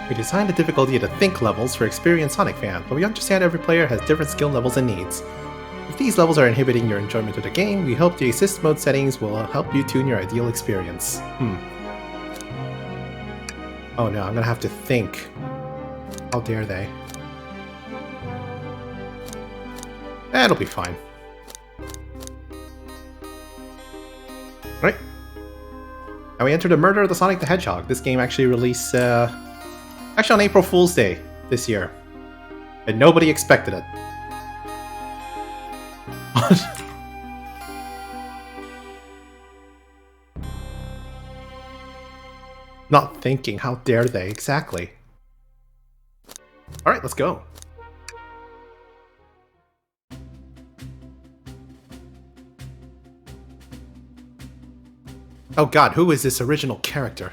We designed the difficulty to think levels for experienced Sonic fans, but we understand every player has different skill levels and needs. If these levels are inhibiting your enjoyment of the game, we hope the assist mode settings will help you tune your ideal experience. Oh no, I'm gonna have to think. How dare they? It'll be fine. Right. Now we enter the Murder of the Sonic the Hedgehog. This game actually released actually on April Fool's Day this year. And nobody expected it. Not thinking, how dare they? Exactly. Alright, let's go. Oh god, who is this original character?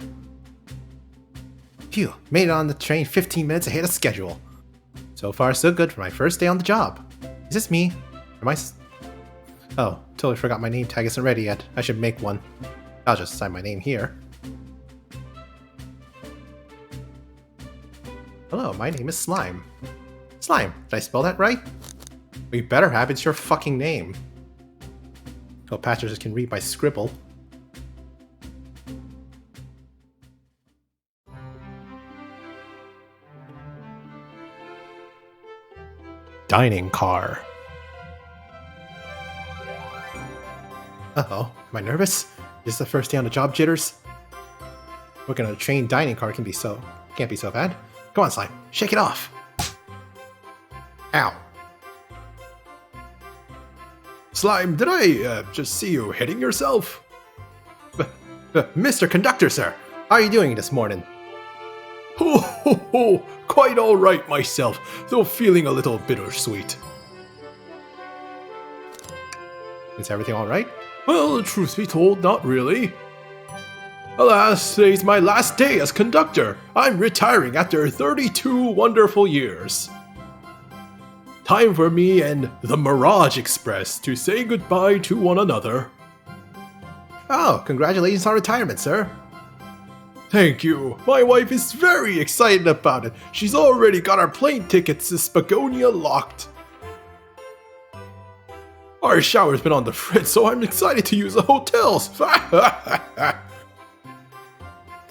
Phew, made it on the train 15 minutes ahead of schedule. So far so good for my first day on the job. Is this me? Am I Oh, totally forgot my name tag isn't ready yet. I should make one. I'll just sign my name here. Hello, my name is Slime. Slime, did I spell that right? We better have, it's your fucking name. So passengers can read my scribble. Dining car. Uh-oh, am I nervous? Is this the first day on the job jitters? Working on a train dining car can't be so bad. Come on, Slime, shake it off. Ow. Slime, did I just see you hitting yourself? Mr. Conductor, sir, how are you doing this morning? Ho ho ho! Quite alright myself, though feeling a little bittersweet. Is everything alright? Well, truth be told, not really. Alas, today's my last day as conductor. I'm retiring after 32 wonderful years. Time for me and the Mirage Express to say goodbye to one another. Oh, congratulations on retirement, sir. Thank you. My wife is very excited about it. She's already got our plane tickets to Spagonia locked. Our shower's been on the fritz, so I'm excited to use the hotels.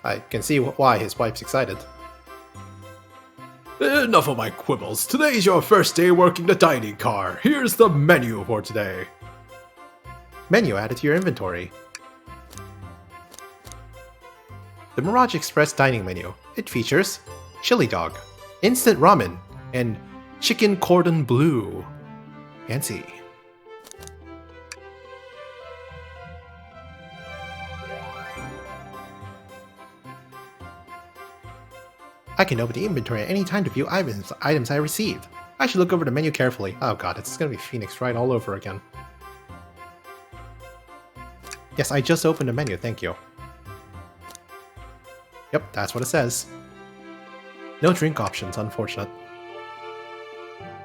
I can see why his wife's excited. Enough of my quibbles. Today's your first day working the dining car. Here's the menu for today. Menu added to your inventory. The Mirage Express dining menu. It features chili dog, instant ramen, and chicken cordon bleu. Fancy. I can open the inventory at any time to view items I received. I should look over the menu carefully. Oh god, it's gonna be Phoenix Wright all over again. Yes, I just opened the menu, thank you. Yep, that's what it says. No drink options, unfortunate.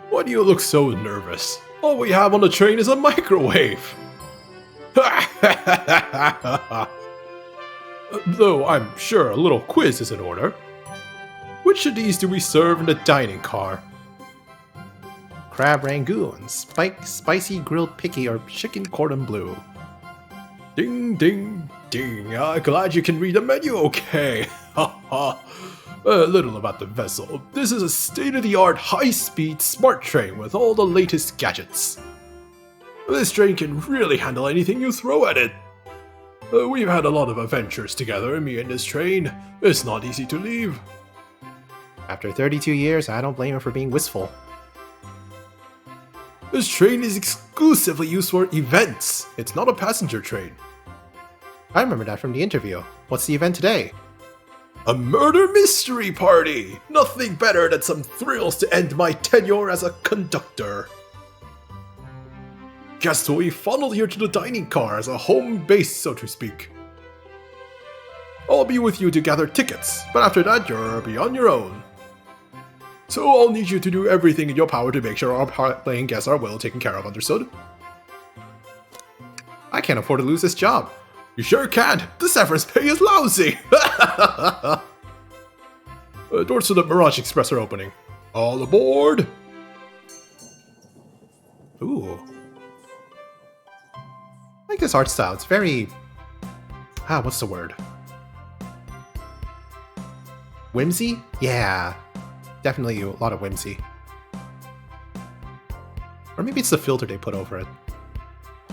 Why do you look so nervous? All we have on the train is a microwave. Though I'm sure a little quiz is in order. Which of these do we serve in the dining car? Crab rangoon, spicy grilled picky, or chicken cordon bleu. Ding ding ding, glad you can read the menu okay. A little about the vessel. This is a state-of-the-art high-speed smart train with all the latest gadgets. This train can really handle anything you throw at it. We've had a lot of adventures together, me and this train. It's not easy to leave. After 32 years, I don't blame him for being wistful. This train is exclusively used for events. It's not a passenger train. I remember that from the interview. What's the event today? A murder mystery party! Nothing better than some thrills to end my tenure as a conductor. Guess we funneled here to the dining car as a home base, so to speak. I'll be with you to gather tickets, but after that you'll be on your own. So I'll need you to do everything in your power to make sure our playing guests are well taken care of, understood? I can't afford to lose this job. You sure can't. The severance pay is lousy. Doors to the Mirage Express are opening. All aboard! Ooh. I like this art style. It's very... what's the word? Whimsy? Yeah. Definitely a lot of whimsy. Or maybe it's the filter they put over it.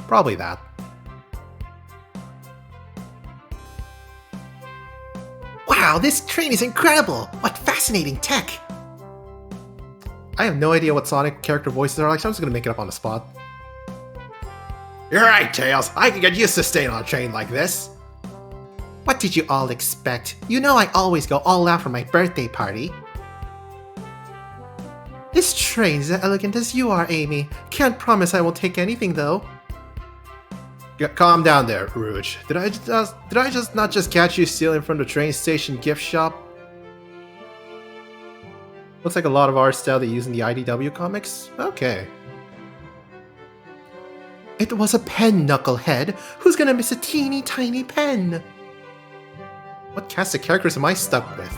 Probably that. Wow, this train is incredible! What fascinating tech! I have no idea what Sonic character voices are like, so I'm just gonna make it up on the spot. You're right, Tails. I can get used to staying on a train like this. What did you all expect? You know I always go all out for my birthday party. This train is as elegant as you are, Amy. Can't promise I won't take anything, though. Calm down there, Rouge. Did I just not just catch you stealing from the train station gift shop? Looks like a lot of art style they use in the IDW comics. Okay. It was a pen, Knucklehead. Who's gonna miss a teeny tiny pen? What cast of characters am I stuck with?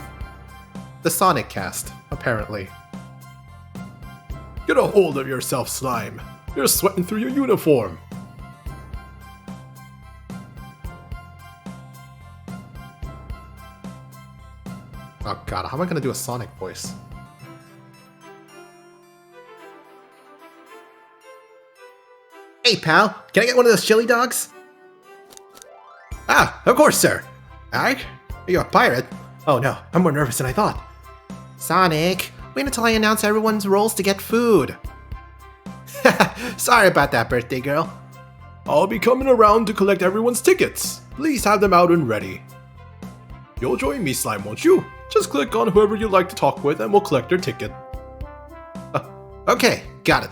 The Sonic cast, apparently. Get a hold of yourself, Slime. You're sweating through your uniform. Oh god, how am I gonna do a Sonic voice? Hey pal, can I get one of those chili dogs? Ah, of course, sir. Alright, are you a pirate? Oh no, I'm more nervous than I thought. Sonic, wait until I announce everyone's roles to get food. Sorry about that, birthday girl. I'll be coming around to collect everyone's tickets. Please have them out and ready. You'll join me, Slime, won't you? Just click on whoever you'd like to talk with and we'll collect their ticket. Okay, got it.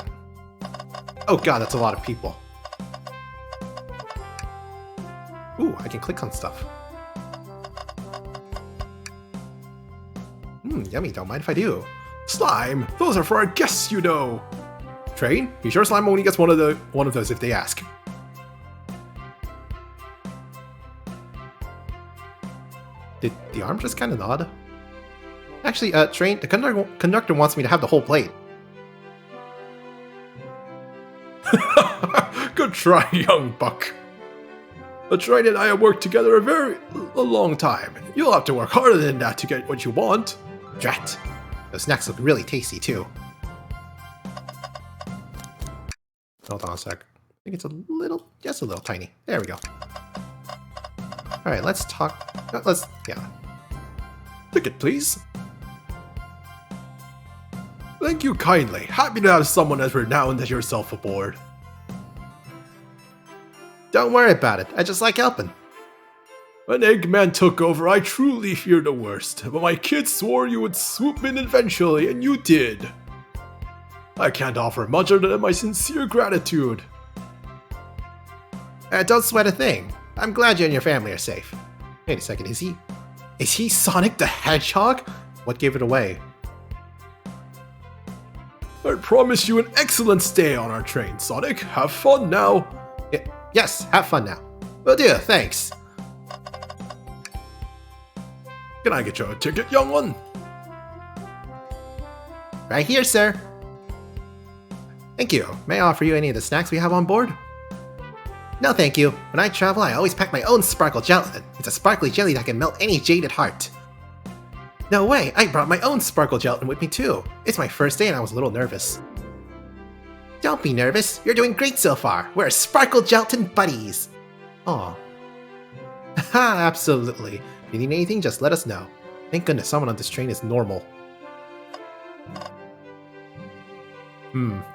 Oh god, that's a lot of people. Ooh, I can click on stuff. Yummy, don't mind if I do. Slime, those are for our guests, you know. Train, be sure Slime only gets one of those if they ask. Did the arm just kind of nod? Actually, Train, the conductor wants me to have the whole plate. Good try, young buck. The train and I have worked together a long time. You'll have to work harder than that to get what you want. Drat. Those snacks look really tasty, too. Hold on a sec. I think it's a little, just a little tiny. There we go. Alright, let's talk. Yeah. Ticket, please. Thank you kindly. Happy to have someone as renowned as yourself aboard. Don't worry about it. I just like helping. When Eggman took over, I truly feared the worst, but my kids swore you would swoop in eventually, and you did. I can't offer much other than my sincere gratitude. Don't sweat a thing. I'm glad you and your family are safe. Wait a second, is he Sonic the Hedgehog? What gave it away? I promise you an excellent stay on our train, Sonic. Have fun now. Yes, have fun now. Will do, thanks. Can I get you a ticket, young one? Right here, sir. Thank you. May I offer you any of the snacks we have on board? No, thank you. When I travel, I always pack my own sparkle gelatin. It's a sparkly jelly that can melt any jaded heart. No way, I brought my own sparkle gelatin with me too. It's my first day and I was a little nervous. Don't be nervous, you're doing great so far. We're sparkle gelatin buddies. Aw. Haha, absolutely. If you need anything, just let us know. Thank goodness someone on this train is normal.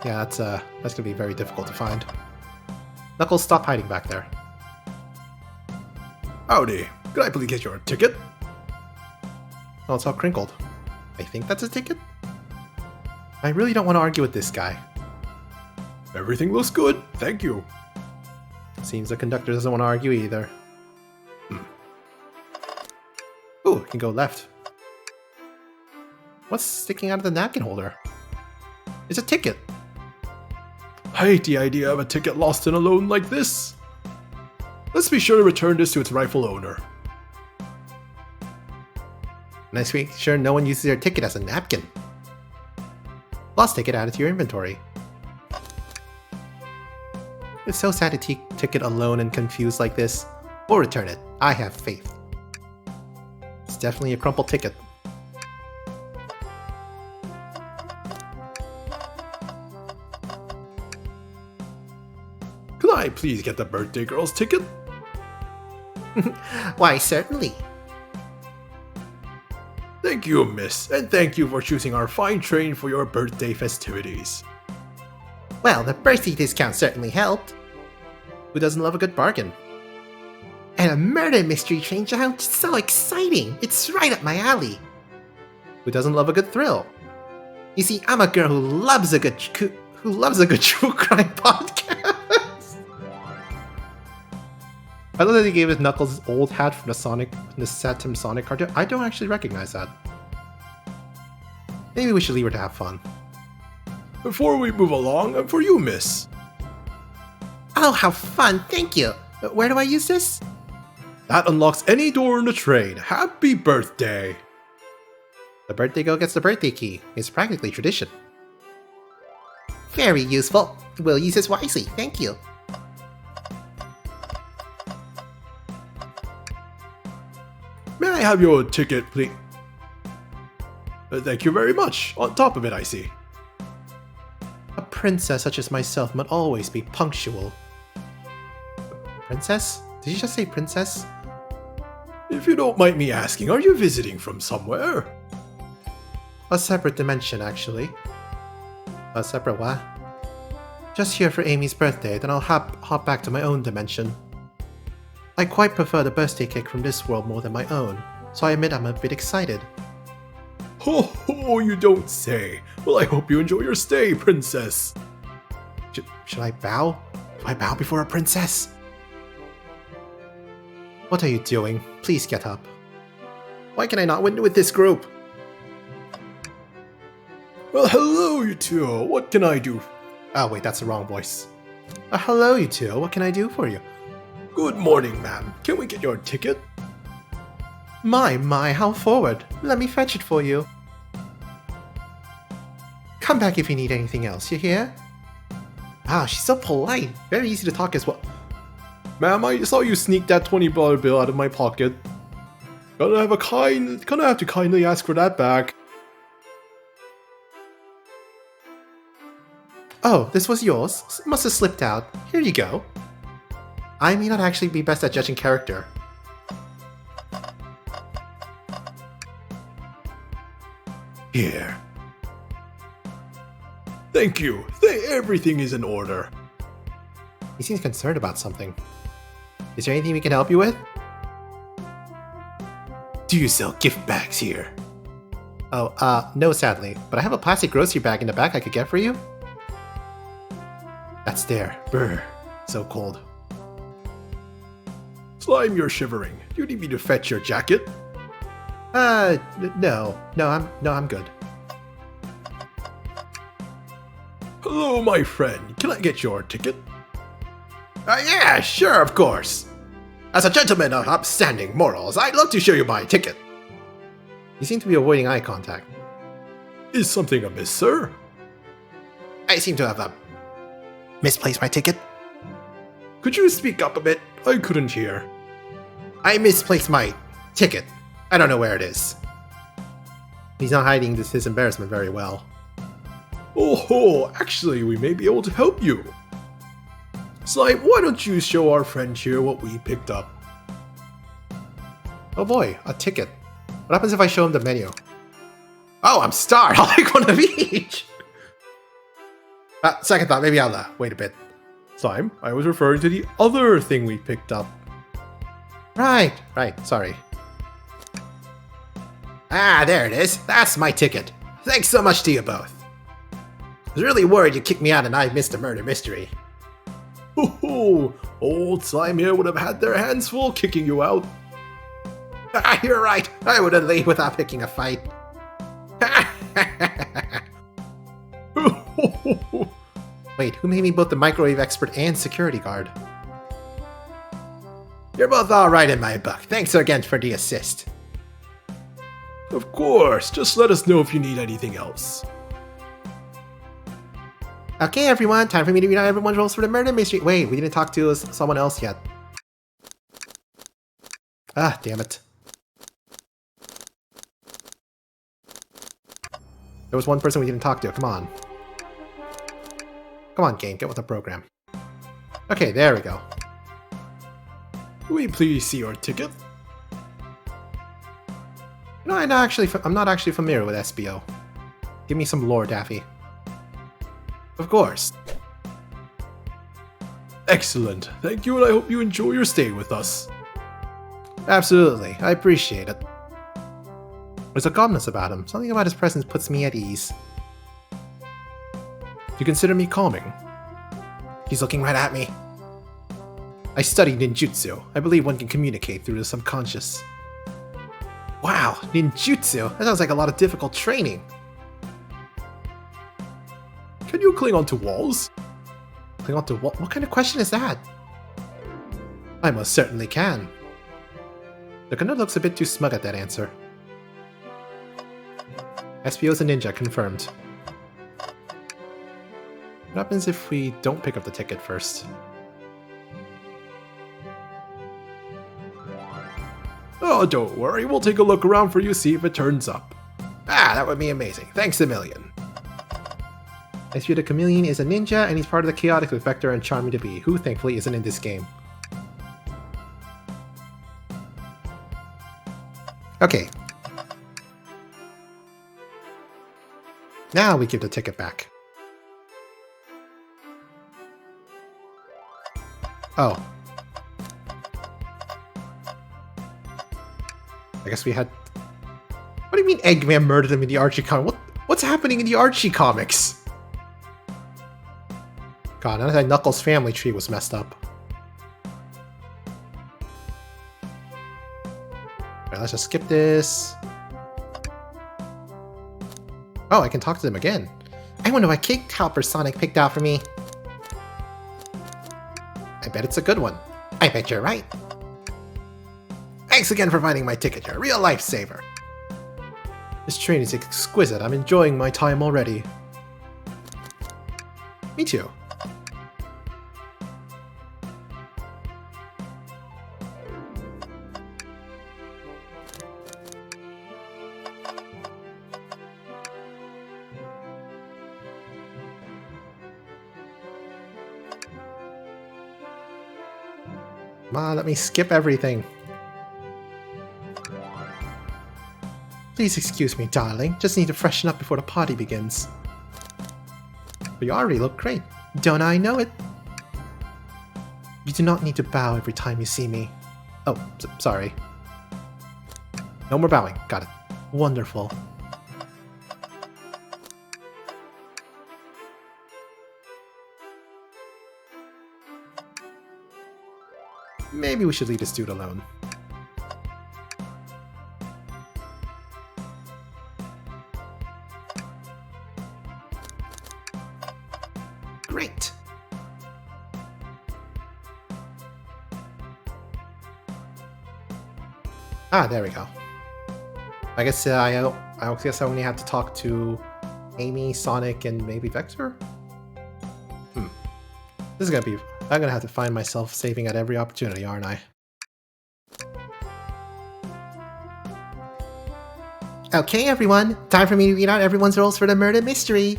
Yeah, that's gonna be very difficult to find. Knuckles, stop hiding back there. Howdy, could I please get your ticket? Oh, it's all crinkled. I think that's a ticket? I really don't want to argue with this guy. Everything looks good, thank you. Seems the conductor doesn't want to argue either. can go left. What's sticking out of the napkin holder? It's a ticket. I hate the idea of a ticket lost and alone like this. Let's be sure to return this to its rightful owner. Nice to make sure no one uses their ticket as a napkin. Lost ticket added to your inventory. It's so sad to take ticket alone and confused like this. We'll return it. I have faith. It's definitely a crumpled ticket. Could I please get the birthday girl's ticket? Why, certainly. Thank you, miss, and thank you for choosing our fine train for your birthday festivities. Well, the birthday discount certainly helped. Who doesn't love a good bargain? And a murder mystery train sounds so exciting! It's right up my alley! Who doesn't love a good thrill? You see, I'm a girl who loves a good true crime podcast. I love that they gave us Knuckles' old hat from the Saturn Sonic cartoon. I don't actually recognize that. Maybe we should leave her to have fun. Before we move along, for you, miss. Oh, how fun! Thank you! Where do I use this? That unlocks any door in the train. Happy birthday! The birthday girl gets the birthday key. It's practically tradition. Very useful. We'll use this wisely. Thank you. May I have your ticket, please? Thank you very much. On top of it, I see. A princess such as myself must always be punctual. Princess? Did you just say princess? If you don't mind me asking, are you visiting from somewhere? A separate dimension, actually. A separate what? Just here for Amy's birthday, then I'll hop back to my own dimension. I quite prefer the birthday cake from this world more than my own, so I admit I'm a bit excited. Ho ho, you don't say. Well, I hope you enjoy your stay, princess. Should I bow? Do I bow before a princess? What are you doing? Please get up. Why can I not win with this group? Well, hello, you two. What can I do? Oh wait, that's the wrong voice. Hello, you two. What can I do for you? Good morning, ma'am. Can we get your ticket? My, how forward. Let me fetch it for you. Come back if you need anything else, you hear? Wow, she's so polite. Very easy to talk as well. Ma'am, I saw you sneak that $20 bill out of my pocket. Gonna have to kindly ask for that back. Oh, this was yours? Must have slipped out. Here you go. I may not actually be best at judging character. Here. Thank you. Everything is in order. He seems concerned about something. Is there anything we can help you with? Do you sell gift bags here? Oh, no sadly, but I have a plastic grocery bag in the back I could get for you. That's there. Brr. So cold. Slime, you're shivering. Do you need me to fetch your jacket? No, I'm good. Hello, my friend. Can I get your ticket? Yeah, sure, of course. As a gentleman of upstanding morals, I'd love to show you my ticket. You seem to be avoiding eye contact. Is something amiss, sir? I seem to have misplaced my ticket. Could you speak up a bit? I couldn't hear. I misplaced my ticket. I don't know where it is. He's not hiding his embarrassment very well. Oh ho, actually, we may be able to help you. Slime, why don't you show our friend here what we picked up? Oh boy, a ticket. What happens if I show him the menu? Oh, I'm starved. I'll take one of each. Second thought, maybe I'll wait a bit. Slime, I was referring to the other thing we picked up. Right, sorry. Ah, there it is. That's my ticket. Thanks so much to you both. I was really worried you kicked me out and I missed a murder mystery. Ho ho! Old Slime here would have had their hands full kicking you out. Ah, you're right. I wouldn't leave without picking a fight. Wait, who made me both the microwave expert and security guard? You're both alright in my book. Thanks again for the assist. Of course, just let us know if you need anything else. Okay, everyone, time for me to read out everyone's roles for the murder mystery. Wait, we didn't talk to someone else yet. Ah, damn it. There was one person we didn't talk to, come on. Come on, game, get with the program. Okay, there we go. Will you please see your ticket? No, I'm not actually familiar with SBO. Give me some lore, Daffy. Of course. Excellent. Thank you, and I hope you enjoy your stay with us. Absolutely, I appreciate it. There's a calmness about him. Something about his presence puts me at ease. You consider me calming? He's looking right at me. I studied ninjutsu. I believe one can communicate through the subconscious. Wow, ninjutsu? That sounds like a lot of difficult training. Can you cling onto walls? Cling onto what? What kind of question is that? I most certainly can. The Kano looks a bit too smug at that answer. SPO's a ninja, confirmed. What happens if we don't pick up the ticket first? Oh, don't worry, we'll take a look around for you, see if it turns up. Ah, that would be amazing. Thanks a million. SPO the Chameleon is a ninja, and he's part of the chaotic with Vector and Charming to Be, who thankfully isn't in this game. Okay. Now we give the ticket back. Oh. I guess we had... What do you mean Eggman murdered him in the Archie comic? What's happening in the Archie comics? God, I thought Knuckles' family tree was messed up. Alright, let's just skip this. Oh, I can talk to them again. I wonder what cake topper Sonic picked out for me. I bet it's a good one. I bet you're right. Thanks again for finding my ticket. You're a real lifesaver. This train is exquisite. I'm enjoying my time already. Me too. Come on, let me skip everything. Please excuse me, darling. Just need to freshen up before the party begins. But you already look great. Don't I know it? You do not need to bow every time you see me. Oh, sorry. No more bowing. Got it. Wonderful. Maybe we should leave this dude alone. Great! Ah, there we go. I guess I guess I only have to talk to Amy, Sonic, and maybe Vector? This is gonna be... I'm gonna have to find myself saving at every opportunity, aren't I? Okay, everyone. Time for me to read out everyone's roles for the murder mystery.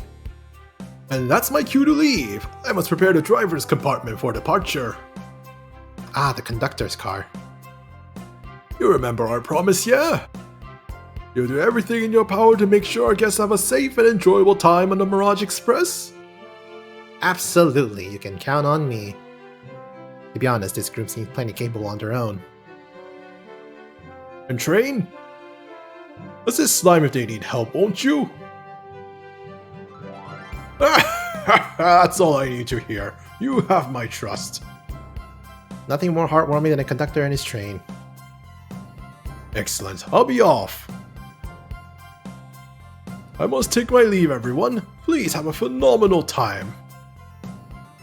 And that's my cue to leave. I must prepare the driver's compartment for departure. Ah, the conductor's car. You remember our promise, yeah? You'll do everything in your power to make sure our guests have a safe and enjoyable time on the Mirage Express? Absolutely, you can count on me. To be honest, this group seems plenty capable on their own. And train? Assist Slime if they need help, won't you? That's all I need to hear. You have my trust. Nothing more heartwarming than a conductor and his train. Excellent, I'll be off. I must take my leave, everyone. Please have a phenomenal time.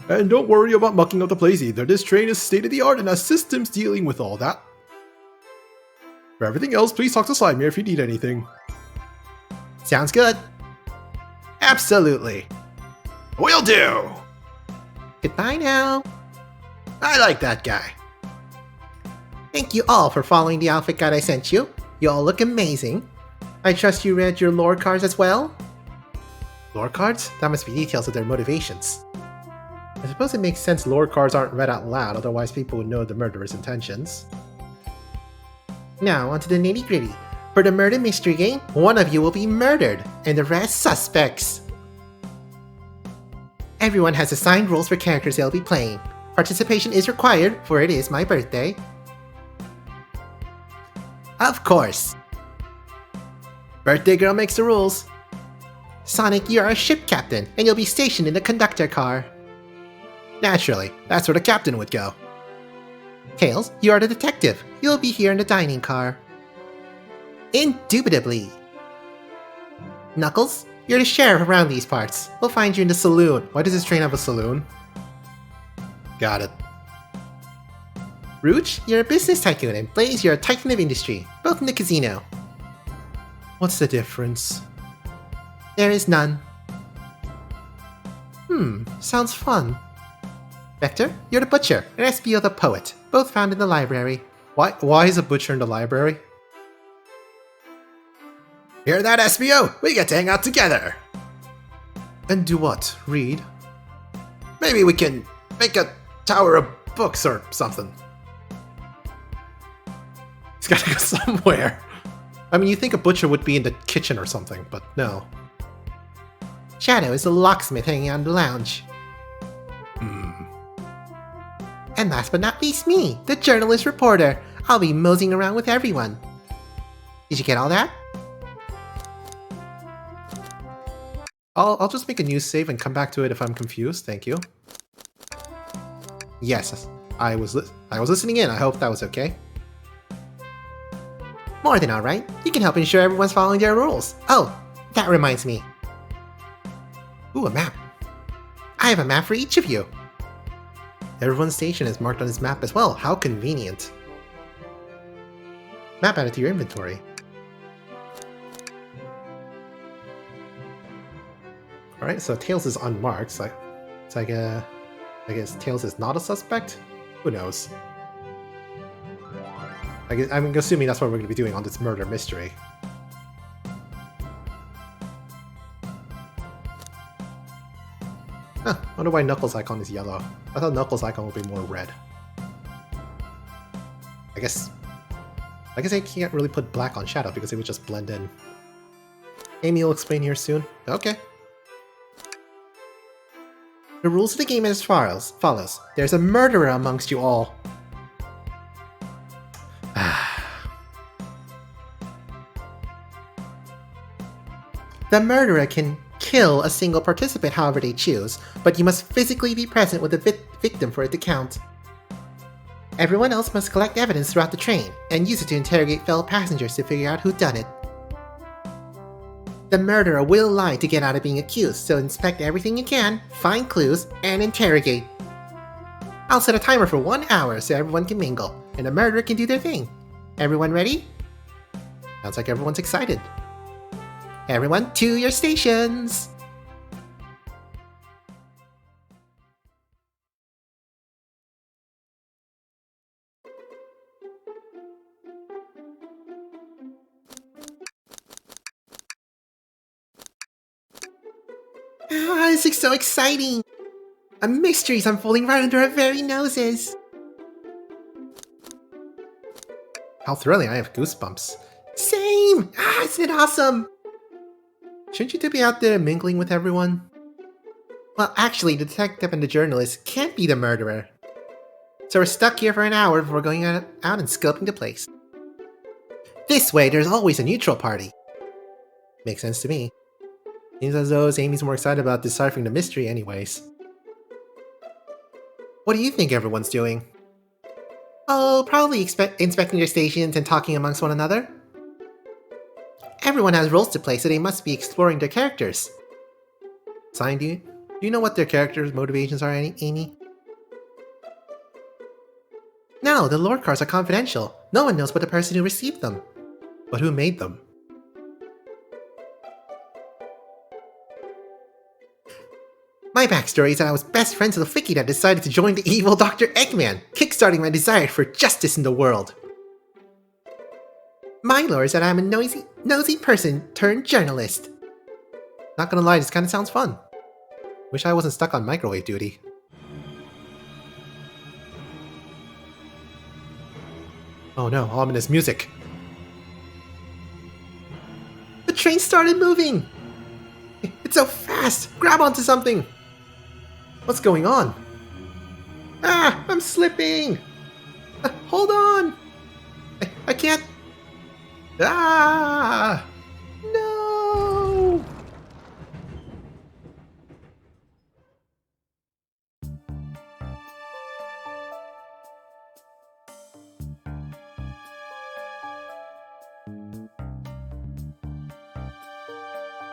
And don't worry about mucking up the place either. This train is state-of-the-art and has systems dealing with all that. For everything else, please talk to Slimere if you need anything. Sounds good. Absolutely. Will do! Goodbye now. I like that guy. Thank you all for following the outfit guide I sent you. You all look amazing. I trust you read your lore cards as well? Lore cards? That must be details of their motivations. I suppose it makes sense lore cards aren't read out loud, otherwise people would know the murderer's intentions. Now, onto the nitty-gritty. For the murder mystery game, one of you will be murdered, and the rest suspects. Everyone has assigned roles for characters they'll be playing. Participation is required, for it is my birthday. Of course. Birthday girl makes the rules. Sonic, you are a ship captain, and you'll be stationed in the conductor car. Naturally, that's where the captain would go. Tails, you are the detective. You'll be here in the dining car. Indubitably. Knuckles, you're the sheriff around these parts. We'll find you in the saloon. Why does this train have a saloon? Got it. Rouge, you're a business tycoon, and Blaze, you're a titan of industry, both in the casino. What's the difference? There is none. Sounds fun. Vector, you're the butcher, and SBO the poet, both found in the library. Why is a butcher in the library? Hear that, SBO? We get to hang out together. And do what? Read? Maybe we can make a tower of books or something. He's gotta go somewhere. I mean, you think a butcher would be in the kitchen or something, but no. Shadow is the locksmith hanging out in the lounge. And last but not least, me, the journalist reporter. I'll be moseying around with everyone. Did you get all that? I'll just make a new save and come back to it if I'm confused. Thank you. Yes, I was listening in. I hope that was okay. More than alright. You can help ensure everyone's following their rules. Oh, that reminds me. Ooh, a map. I have a map for each of you. Everyone's station is marked on his map as well. How convenient. Map added to your inventory. Alright, so Tails is unmarked, so I guess Tails is not a suspect? Who knows? I'm assuming that's what we're going to be doing on this murder mystery. Huh, wonder why Knuckles' icon is yellow. I thought Knuckles' icon would be more red. I guess I can't really put black on Shadow because it would just blend in. Amy will explain here soon. Okay. The rules of the game are as follows. There's a murderer amongst you all. The murderer can kill a single participant however they choose, but you must physically be present with the victim for it to count. Everyone else must collect evidence throughout the train, and use it to interrogate fellow passengers to figure out who done it. The murderer will lie to get out of being accused, so inspect everything you can, find clues, and interrogate. I'll set a timer for 1 hour so everyone can mingle, and the murderer can do their thing. Everyone ready? Sounds like everyone's excited. Everyone to your stations! Ah, this is so exciting! A mystery is unfolding right under our very noses! How thrilling, I have goosebumps. Same! Ah, isn't it awesome? Shouldn't you two be out there mingling with everyone? Well, actually, the detective and the journalist can't be the murderer. So we're stuck here for an hour before going out and scoping the place. This way, there's always a neutral party. Makes sense to me. Seems as though Amy's more excited about deciphering the mystery anyways. What do you think everyone's doing? Oh, probably inspecting their stations and talking amongst one another. Everyone has roles to play, so they must be exploring their characters. Sign, do you know what their characters' motivations are, Amy? No, the lore cards are confidential. No one knows but the person who received them. But who made them? My backstory is that I was best friends with a Flicky that decided to join the evil Dr. Eggman, kickstarting my desire for justice in the world. My lore is that I'm a nosy person turned journalist. Not gonna lie, this kinda sounds fun. Wish I wasn't stuck on microwave duty. Oh no, ominous music. The train started moving! It's so fast! Grab onto something! What's going on? Ah! I'm slipping! Hold on! I can't... Ah! No!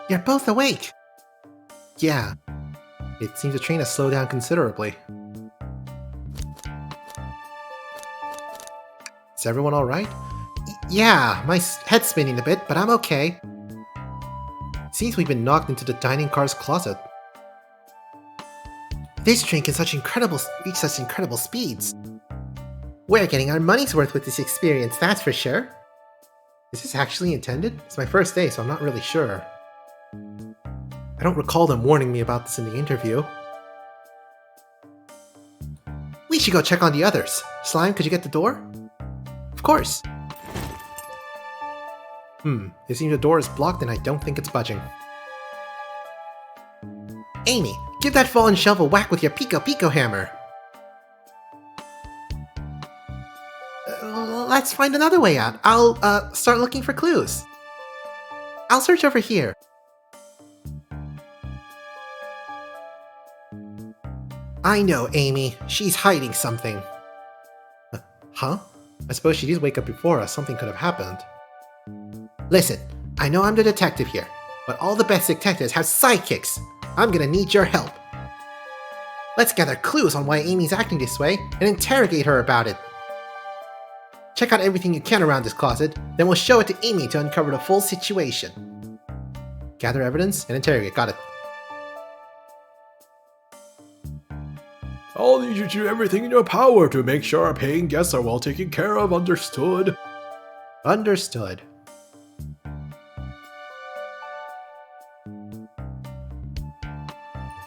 You're both awake! Yeah. It seems the train has slowed down considerably. Is everyone alright? Yeah, my head's spinning a bit, but I'm okay. Seems we've been knocked into the dining car's closet. This train can reach such incredible speeds. We're getting our money's worth with this experience, that's for sure. Is this actually intended? It's my first day, so I'm not really sure. I don't recall them warning me about this in the interview. We should go check on the others. Slime, could you get the door? Of course. It seems the door is blocked and I don't think it's budging. Amy, give that fallen shelf a whack with your Pico hammer. Let's find another way out. I'll, start looking for clues. I'll search over here. I know, Amy. She's hiding something. Huh? I suppose she did wake up before us. Something could have happened. Listen, I know I'm the detective here, but all the best detectives have sidekicks. I'm gonna need your help. Let's gather clues on why Amy's acting this way and interrogate her about it. Check out everything you can around this closet, then we'll show it to Amy to uncover the full situation. Gather evidence and interrogate. Got it. I'll need you to do everything in your power to make sure our paying guests are well taken care of, understood? Understood.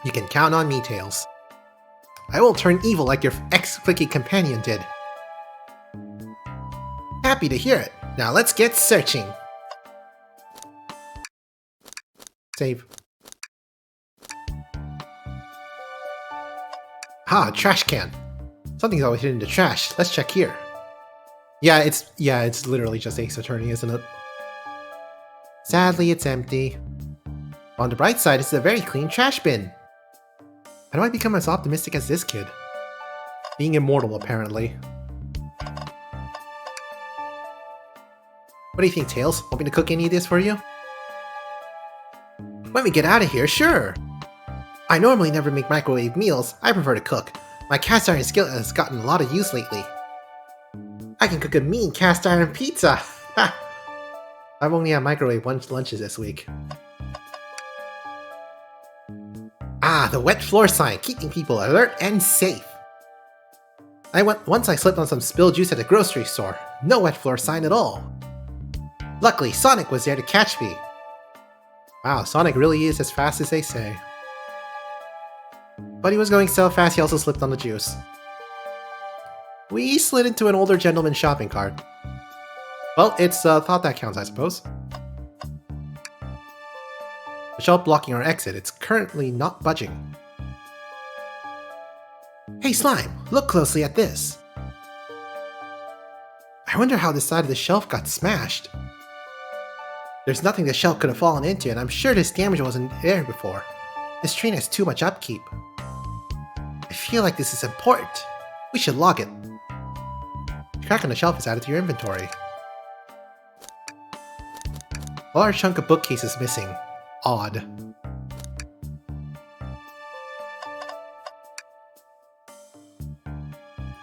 You can count on me, Tails. I won't turn evil like your ex-Flicky companion did. Happy to hear it. Now let's get searching. Save. Ah, trash can. Something's always hidden in the trash. Let's check here. Yeah, it's literally just Ace Attorney, isn't it? Sadly, it's empty. On the bright side, it's a very clean trash bin. How do I become as optimistic as this kid? Being immortal, apparently. What do you think, Tails? Want me to cook any of this for you? When we get out of here, sure! I normally never make microwave meals, I prefer to cook. My cast iron skillet has gotten a lot of use lately. I can cook a mean cast iron pizza! Ha! I've only had microwave lunches this week. Ah, the wet floor sign, keeping people alert and safe. Once I slipped on some spilled juice at the grocery store. No wet floor sign at all. Luckily, Sonic was there to catch me. Wow, Sonic really is as fast as they say. But he was going so fast he also slipped on the juice. We slid into an older gentleman's shopping cart. Well, it's thought that counts, I suppose. The shelf blocking our exit, it's currently not budging. Hey Slime, look closely at this. I wonder how this side of the shelf got smashed. There's nothing the shelf could have fallen into, and I'm sure this damage wasn't there before. This train has too much upkeep. I feel like this is important. We should log it. A crack on the shelf is added to your inventory. A large chunk of bookcase is missing. Odd.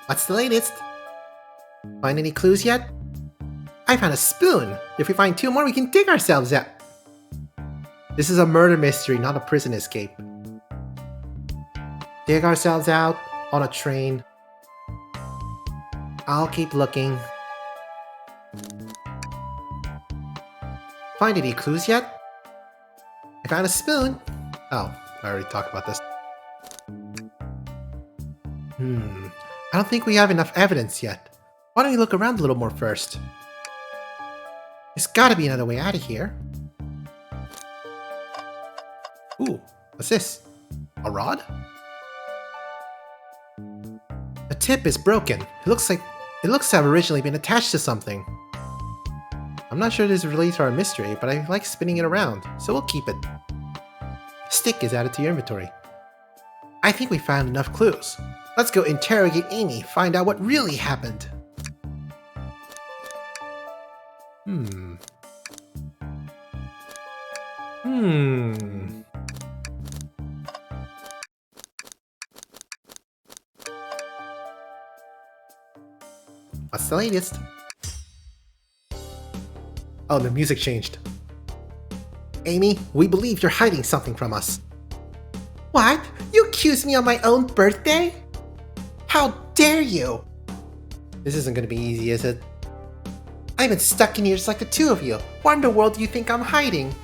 What's the latest? Find any clues yet? I found a spoon! If we find 2 more, we can dig ourselves out! This is a murder mystery, not a prison escape. Dig ourselves out on a train. I'll keep looking. Find any clues yet? I found a spoon! Oh, I already talked about this. I don't think we have enough evidence yet. Why don't we look around a little more first? There's gotta be another way out of here. Ooh, what's this? A rod? The tip is broken. It looks to have originally been attached to something. I'm not sure this relates to our mystery, but I like spinning it around, so we'll keep it. Stick is added to your inventory. I think we found enough clues. Let's go interrogate Amy, find out what really happened. What's the latest? Oh, the music changed. Amy, we believe you're hiding something from us. What? You accused me on my own birthday? How dare you! This isn't gonna be easy, is it? I've been stuck in here just like the 2 of you. What in the world do you think I'm hiding?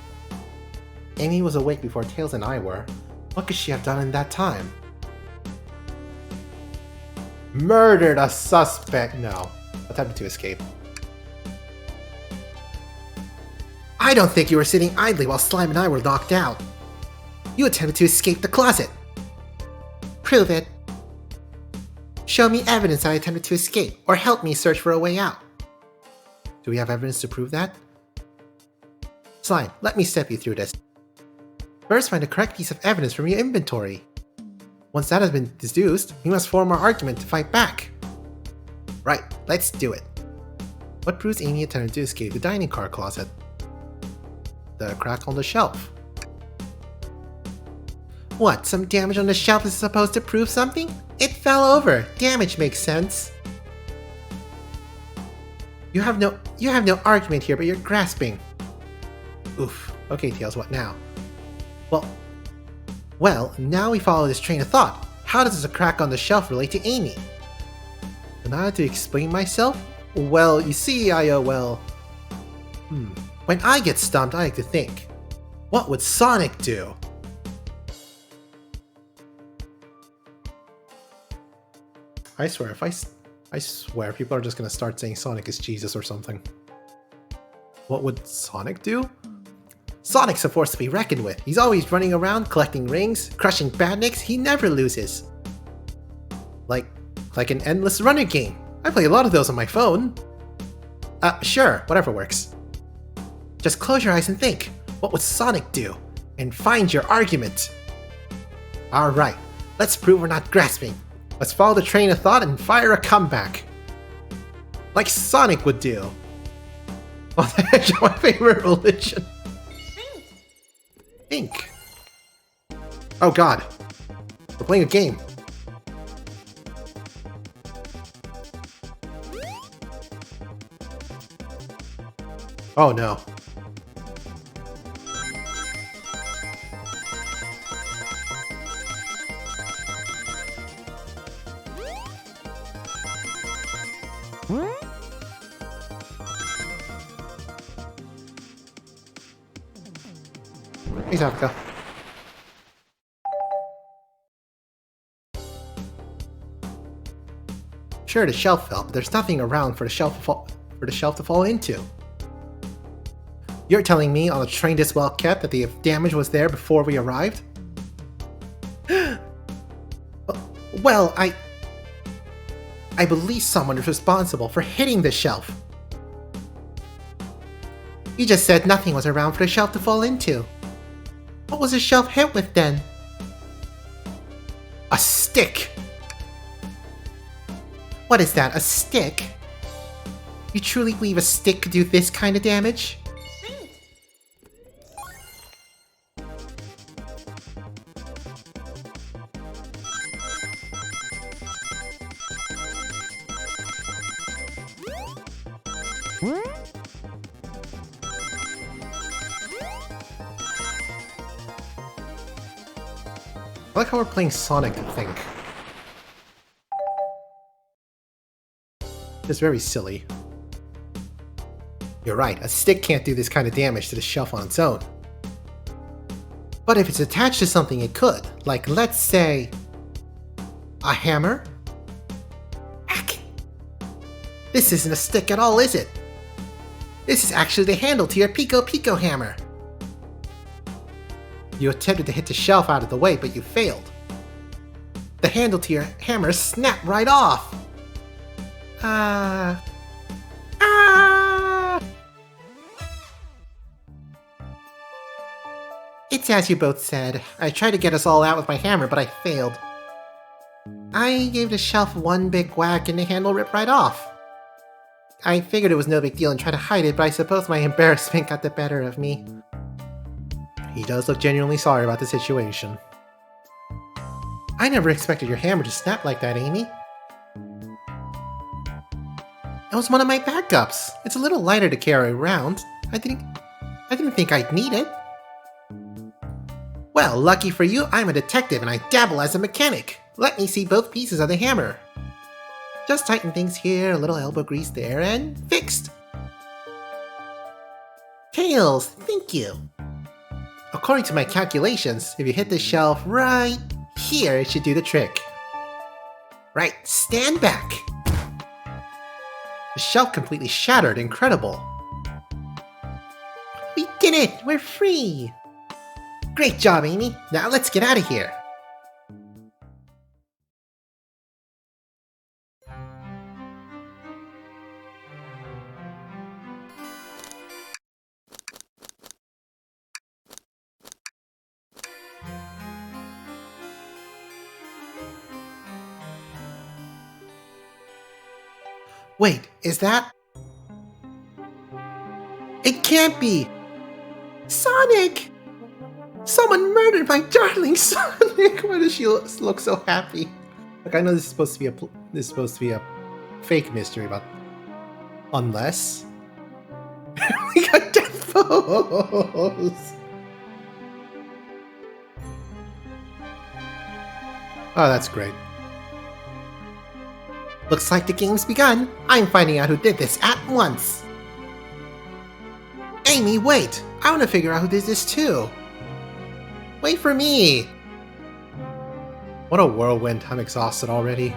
Amy was awake before Tails and I were. What could she have done in that time? Murdered a suspect! No. Attempted to escape. I don't think you were sitting idly while Slime and I were locked out. You attempted to escape the closet. Prove it. Show me evidence I attempted to escape, or help me search for a way out. Do we have evidence to prove that? Slime, let me step you through this. First, find the correct piece of evidence from your inventory. Once that has been deduced, we must form our argument to fight back. Right, let's do it. What proves Amy attempted to escape the dining car closet? The crack on the shelf. What, some damage on the shelf is supposed to prove something? It fell over. Damage makes sense. You have no argument here, but you're grasping. Oof. Okay, Tails, what now? Well, now we follow this train of thought. How does a crack on the shelf relate to Amy? And I have to explain myself? Well, you see, When I get stumped, I like to think. What would Sonic do? I swear, I swear people are just gonna start saying Sonic is Jesus or something. What would Sonic do? Sonic's a force to be reckoned with. He's always running around, collecting rings, crushing badniks. He never loses. Like an endless runner game. I play a lot of those on my phone. Sure, whatever works. Just close your eyes and think. What would Sonic do? And find your argument. Alright, let's prove we're not grasping. Let's follow the train of thought and fire a comeback. Like Sonic would do. Oh, the Hedgehog, my favorite religion. Ink. Oh god. We're playing a game. Oh no. Hey, Zapka. Sure, the shelf fell, but there's nothing around for the shelf to fall into. You're telling me on a train this well kept that the damage was there before we arrived? Well, I believe someone is responsible for hitting the shelf. You just said nothing was around for the shelf to fall into. What was the shelf hit with then? A stick! What is that, a stick? You truly believe a stick could do this kind of damage? I like how we're playing Sonic, I think. It's very silly. You're right, a stick can't do this kind of damage to the shelf on its own. But if it's attached to something, it could. Like, let's say... a hammer? Heck! This isn't a stick at all, is it? This is actually the handle to your Pico Pico hammer. You attempted to hit the shelf out of the way, but you failed. The handle to your hammer snapped right off! It's as you both said. I tried to get us all out with my hammer, but I failed. I gave the shelf one big whack and the handle ripped right off. I figured it was no big deal and tried to hide it, but I suppose my embarrassment got the better of me. He does look genuinely sorry about the situation. I never expected your hammer to snap like that, Amy. It was one of my backups. It's a little lighter to carry around. I didn't think I'd need it. Well, lucky for you, I'm a detective and I dabble as a mechanic. Let me see both pieces of the hammer. Just tighten things here, a little elbow grease there, and fixed. Tails, thank you. According to my calculations, if you hit the shelf right here, it should do the trick. Right, stand back. The shelf completely shattered, incredible. We did it, we're free. Great job, Amy. Now let's get out of here. Wait, is that... It can't be! Sonic! Someone murdered my darling Sonic! Why does she look so happy? Like, I know this is supposed to be a fake mystery, but... Unless... we got death pose! Oh, that's great. Looks like the game's begun. I'm finding out who did this at once. Amy, wait! I want to figure out who did this too. Wait for me! What a whirlwind. I'm exhausted already.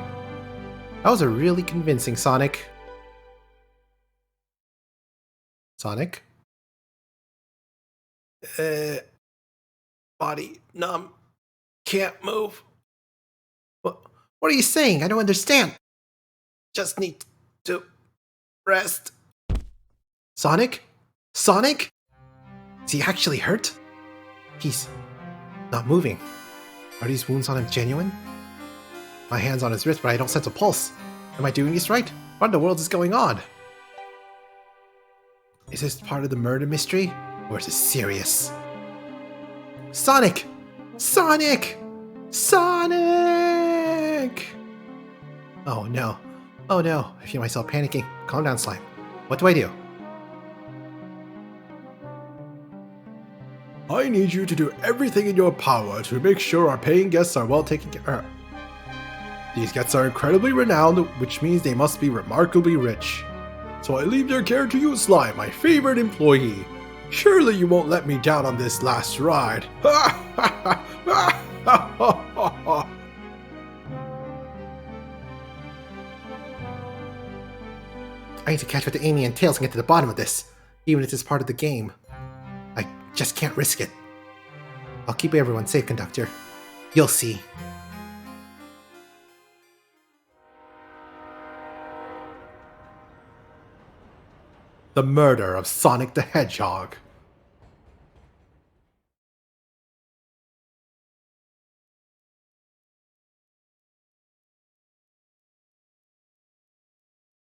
That was a really convincing Sonic. Sonic? Body numb. Can't move. What are you saying? I don't understand. Just need to rest. Sonic? Sonic? Is he actually hurt? He's not moving. Are these wounds on him genuine? My hand's on his wrist, but I don't sense a pulse. Am I doing this right? What in the world is going on? Is this part of the murder mystery? Or is it serious? Sonic! Sonic! Sonic! Oh no. Oh no, I feel myself panicking. Calm down, Slime. What do I do? I need you to do everything in your power to make sure our paying guests are well taken care of. These guests are incredibly renowned, which means they must be remarkably rich. So I leave their care to you, Slime, my favorite employee. Surely you won't let me down on this last ride. I need to catch up to Amy and Tails and get to the bottom of this, even if it's part of the game. I just can't risk it. I'll keep everyone safe, Conductor. You'll see. The murder of Sonic the Hedgehog.